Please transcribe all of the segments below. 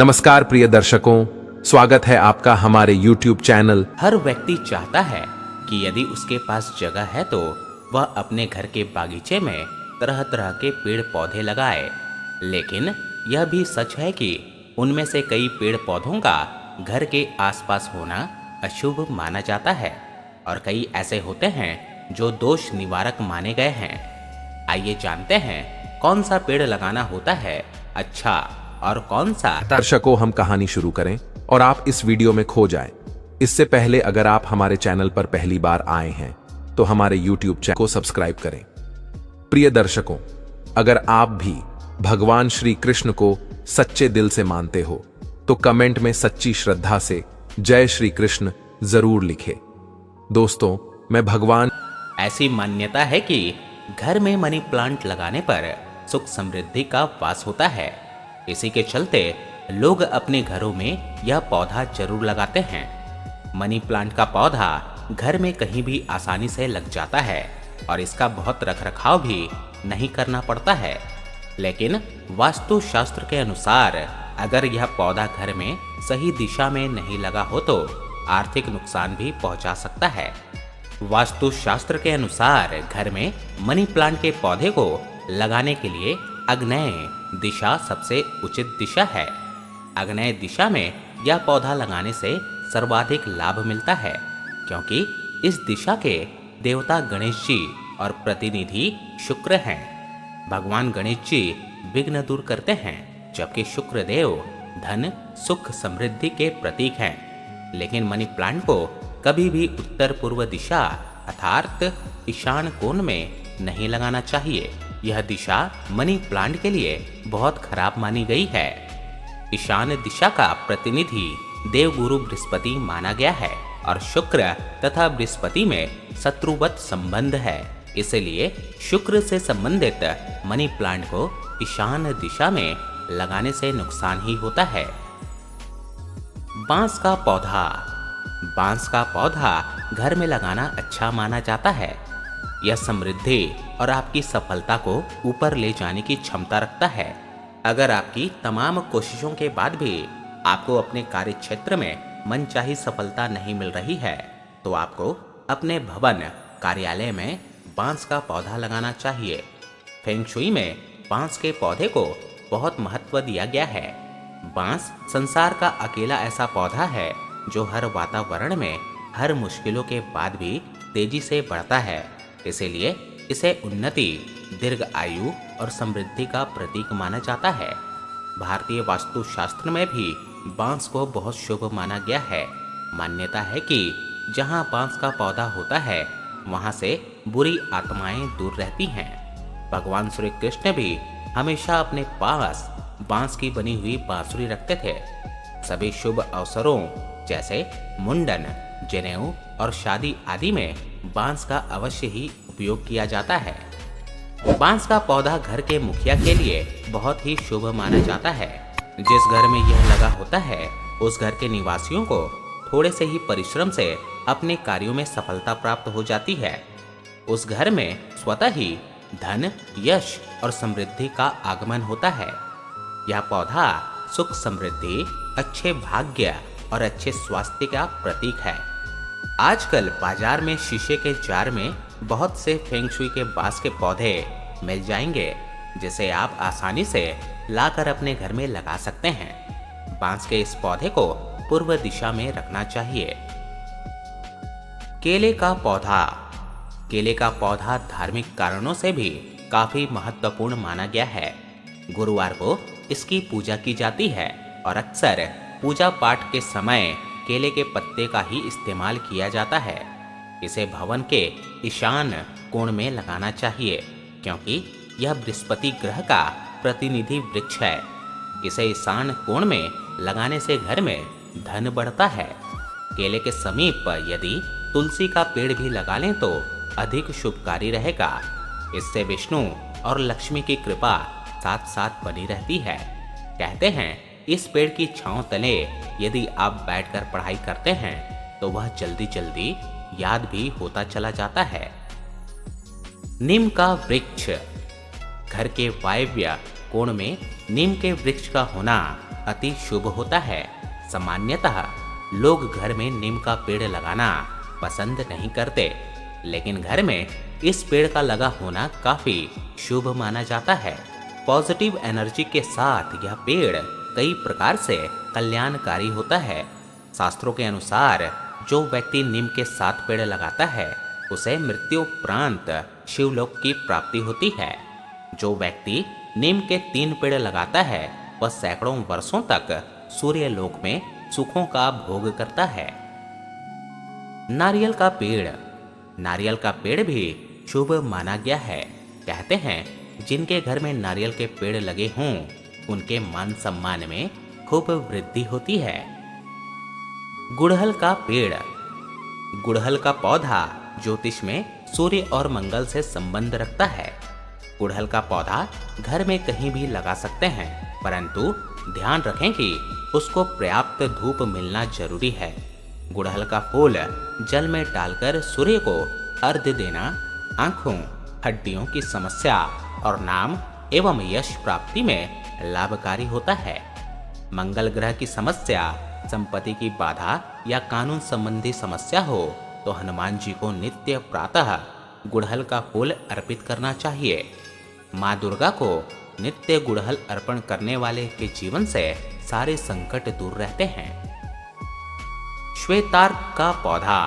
नमस्कार प्रिय दर्शकों, स्वागत है आपका हमारे YouTube चैनल। हर व्यक्ति चाहता है कि यदि उसके पास जगह है तो वह अपने घर के बागीचे में तरह तरह के पेड़ पौधे लगाए। लेकिन यह भी सच है कि उनमें से कई पेड़ पौधों का घर के आसपास होना अशुभ माना जाता है और कई ऐसे होते हैं जो दोष निवारक माने गए हैं। आइए जानते हैं कौन सा पेड़ लगाना होता है अच्छा और कौन सा। दर्शकों, हम कहानी शुरू करें और आप इस वीडियो में खो जाएं। इससे पहले अगर आप हमारे चैनल पर पहली बार आए हैं तो हमारे YouTube चैनल को सब्सक्राइब करें। प्रिय दर्शकों, अगर आप भी भगवान श्री कृष्ण को सच्चे दिल से मानते हो तो कमेंट में सच्ची श्रद्धा से जय श्री कृष्ण जरूर लिखें। दोस्तों, मैं भगवान ऐसी मान्यता है कि घर में मनी प्लांट लगाने पर सुख समृद्धि का वास होता है। इसी के चलते लोग अपने घरों में यह पौधा जरूर लगाते हैं। मनी प्लांट का पौधा घर में कहीं भी आसानी से लग जाता है और इसका बहुत रखरखाव भी नहीं करना पड़ता है। लेकिन वास्तु शास्त्र के अनुसार अगर यह पौधा घर में सही दिशा में नहीं लगा हो तो आर्थिक नुकसान भी पहुंचा सकता है। वास्तु शास्त्र के अनुसार घर में मनी प्लांट के पौधे को लगाने के लिए आग्नेय दिशा सबसे उचित दिशा है। आग्नेय दिशा में यह पौधा लगाने से सर्वाधिक लाभ मिलता है, क्योंकि इस दिशा के देवता गणेश जी और प्रतिनिधि शुक्र हैं। भगवान गणेश जी विघ्न दूर करते हैं, जबकि शुक्र देव धन सुख समृद्धि के प्रतीक हैं। लेकिन मनी प्लांट को कभी भी उत्तर पूर्व दिशा अर्थात ईशान कोण में नहीं लगाना चाहिए। यह दिशा मनी प्लांट के लिए बहुत खराब मानी गई है। ईशान दिशा का प्रतिनिधि देवगुरु बृहस्पति माना गया है और शुक्र तथा बृहस्पति में शत्रुवत संबंध है। इसलिए शुक्र से संबंधित मनी प्लांट को ईशान दिशा में लगाने से नुकसान ही होता है। बांस का पौधा। बांस का पौधा घर में लगाना अच्छा माना जाता है। यह समृद्धि और आपकी सफलता को ऊपर ले जाने की क्षमता रखता है। अगर आपकी तमाम कोशिशों के बाद भी आपको अपने कार्य क्षेत्र में मनचाही सफलता नहीं मिल रही है तो आपको अपने भवन कार्यालय में बांस का पौधा लगाना चाहिए। फेंग शुई में बांस के पौधे को बहुत महत्व दिया गया है। बांस संसार का अकेला ऐसा पौधा है जो हर वातावरण में हर मुश्किलों के बाद भी तेजी से बढ़ता है। इसीलिए इसे उन्नति, दीर्घ आयु और समृद्धि का प्रतीक माना जाता है। भारतीय वास्तु शास्त्र में भी बांस को बहुत शुभ माना गया है। मान्यता है कि जहां बांस का पौधा होता है वहां से बुरी आत्माएं दूर रहती हैं। भगवान श्री कृष्ण भी हमेशा अपने पास बांस की बनी हुई बांसुरी रखते थे। सभी शुभ अवसरों जैसे मुंडन, जनेऊ और शादी आदि में बांस का अवश्य ही उपयोग किया जाता है। बांस का पौधा घर के मुखिया के लिए बहुत ही शुभ माना जाता है। जिस घर में यह लगा होता है उस घर के निवासियों को थोड़े से ही परिश्रम से अपने कार्यों में सफलता प्राप्त हो जाती है। उस घर में स्वतः ही धन, यश और समृद्धि का आगमन होता है। यह पौधा सुख समृद्धि, अच्छे भाग्य और अच्छे स्वास्थ्य का प्रतीक है। आजकल बाजार में शीशे के जार में बहुत से फेंग शुई के बांस के पौधे मिल जाएंगे, जिसे आप आसानी से लाकर अपने घर में लगा सकते हैं। बांस के इस पौधे को पूर्व दिशा में रखना चाहिए। केले का पौधा। केले का पौधा धार्मिक कारणों से भी काफी महत्वपूर्ण माना गया है। गुरुवार को इसकी पूजा की जाती है और अक्सर पूजा पाठ के समय केले के पत्ते का ही इस्तेमाल किया जाता है। इसे भवन के ईशान कोण में लगाना चाहिए, क्योंकि यह बृहस्पति ग्रह का प्रतिनिधि वृक्ष है। इसे ईशान कोण में लगाने से घर में धन बढ़ता है। केले के समीप यदि तुलसी का पेड़ भी लगा लें तो अधिक शुभकारी रहेगा। इससे विष्णु और लक्ष्मी की कृपा साथ साथ बनी रहती है। कहते हैं इस पेड़ की छांव तले यदि आप बैठकर पढ़ाई करते हैं तो वह जल्दी जल्दी याद भी होता चला जाता है। नीम का वृक्ष। घर के वायव्य कोण में नीम के वृक्ष का होना अति शुभ होता है। सामान्यतः लोग घर में नीम का पेड़ लगाना पसंद नहीं करते, लेकिन घर में इस पेड़ का लगा होना काफी शुभ माना जाता है। पॉजिटिव एनर्जी के साथ यह पेड़ कई प्रकार से कल्याणकारी होता है। शास्त्रों के अनुसार जो व्यक्ति नीम के 7 पेड़ लगाता है उसे मृत्यु उपरांत शिवलोक की प्राप्ति होती है। जो व्यक्ति नीम के 3 पेड़ लगाता है वह सैकड़ों वर्षों तक सूर्यलोक में सुखों का भोग करता है। नारियल का पेड़। नारियल का पेड़ भी शुभ माना गया है। कहते हैं जिनके घर में नारियल के पेड़ लगे हों उनके मान सम्मान में खूब वृद्धि होती है। गुड़हल का पेड़। गुड़हल का पौधा ज्योतिष में सूर्य और मंगल से संबंध रखता है। गुड़हल का पौधा घर में कहीं भी लगा सकते हैं, परंतु ध्यान रखें कि उसको पर्याप्त धूप मिलना जरूरी है। गुड़हल का फूल जल में डालकर सूर्य को अर्घ्य देना आंखों, हड्डियों की समस्या और नाम एवं यश प्राप्ति में लाभकारी होता है। मंगल ग्रह की समस्या, संपत्ति की बाधा या कानून संबंधी समस्या हो तो हनुमान जी को नित्य प्रातः गुड़हल का फूल अर्पित करना चाहिए। माँ दुर्गा को नित्य गुड़हल अर्पण करने वाले के जीवन से सारे संकट दूर रहते हैं। श्वेतार्क का पौधा।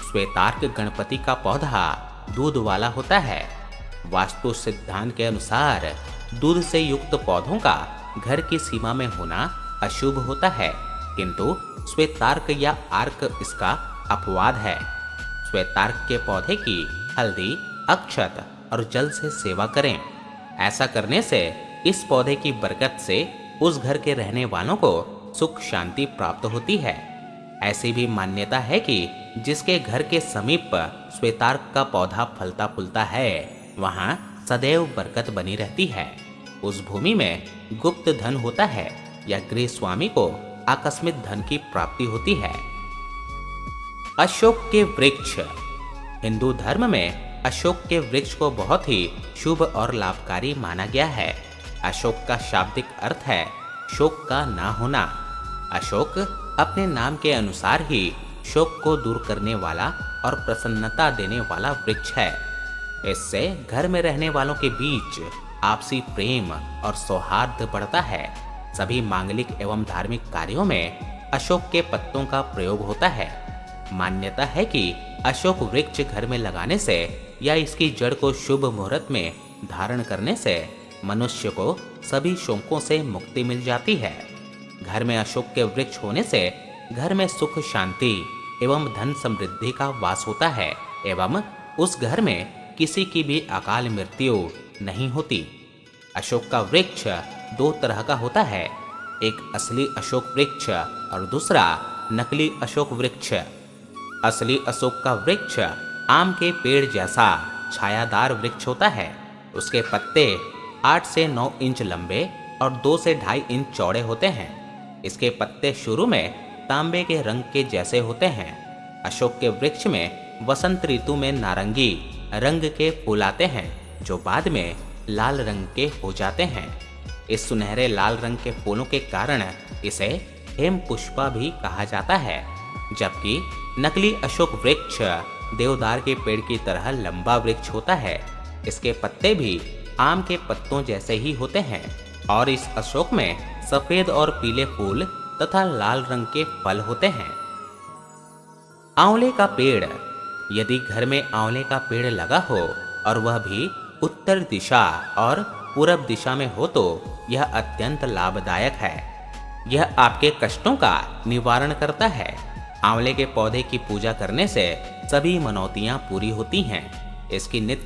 श्वेतार्क गणपति का पौधा दूध वाला होता है। वास्तु सिद्धांत के अनुसार दूध से युक्त पौधों का घर की सीमा में होना अशुभ होता है, किंतु श्वेतार्क या आर्क इसका अपवाद है। श्वेतार्क के पौधे की हल्दी, अक्षत और जल से सेवा करें। ऐसा करने से इस पौधे की बरकत से उस घर के रहने वालों को सुख शांति प्राप्त होती है। ऐसी भी मान्यता है कि जिसके घर के समीप श्वेतार्क का पौधा फलता फूलता है वहां सदैव बरकत बनी रहती है। उस भूमि में गुप्त धन होता है या गृह स्वामी को आकस्मिक धन की प्राप्ति होती है। अशोक के वृक्ष। हिंदू धर्म में अशोक के वृक्ष को बहुत ही शुभ और लाभकारी माना गया है। अशोक का शाब्दिक अर्थ है शोक का ना होना। अशोक अपने नाम के अनुसार ही शोक को दूर करने वाला और प्रसन्नता देने वाला वृक्ष है। इससे घर में रहने वालों के बीच आपसी प्रेम और सौहार्द बढ़ता है। सभी मांगलिक एवं धार्मिक कार्यों में अशोक के पत्तों का प्रयोग होता है। मान्यता है कि अशोक वृक्ष घर में लगाने से या इसकी जड़ को शुभ मुहूर्त में धारण करने से मनुष्य को सभी शोकों से मुक्ति मिल जाती है। घर में अशोक के वृक्ष होने से घर में सुख शांति एवं धन समृद्धि का वास होता है एवं उस घर में किसी की भी अकाल मृत्यु नहीं होती। अशोक का वृक्ष 2 तरह का होता है, एक असली अशोक वृक्ष और दूसरा नकली अशोक वृक्ष। असली अशोक का वृक्ष आम के पेड़ जैसा छायादार वृक्ष होता है। उसके पत्ते 8 से 9 इंच लंबे और 2 से 2.5 इंच चौड़े होते हैं। इसके पत्ते शुरू में तांबे के रंग के जैसे होते हैं। अशोक के वृक्ष में वसंत ऋतु में नारंगी रंग के फूल आते हैं जो बाद में लाल रंग के हो जाते हैं। इस सुनहरे लाल रंग के फूलों के कारण इसे हेम पुष्पा भी कहा जाता है, जबकि नकली अशोक वृक्ष देवदार के पेड़ की तरह लंबा वृक्ष होता है। इसके पत्ते भी आम के पत्तों जैसे ही होते हैं और इस अशोक में सफेद और पीले फूल तथा लाल रंग के फल होते हैं। आंवले का पेड़। यदि घर में आंवले का पेड़ लगा हो और वह भी उत्तर दिशा और पूरब दिशा में हो तो यह अत्यंत लाभदायक है। यह आपके कष्टों का निवारण करता है। आंवले के पौधे की पूजा करने से सभी मनौतियां पूरी होती हैं। इसकी नित्य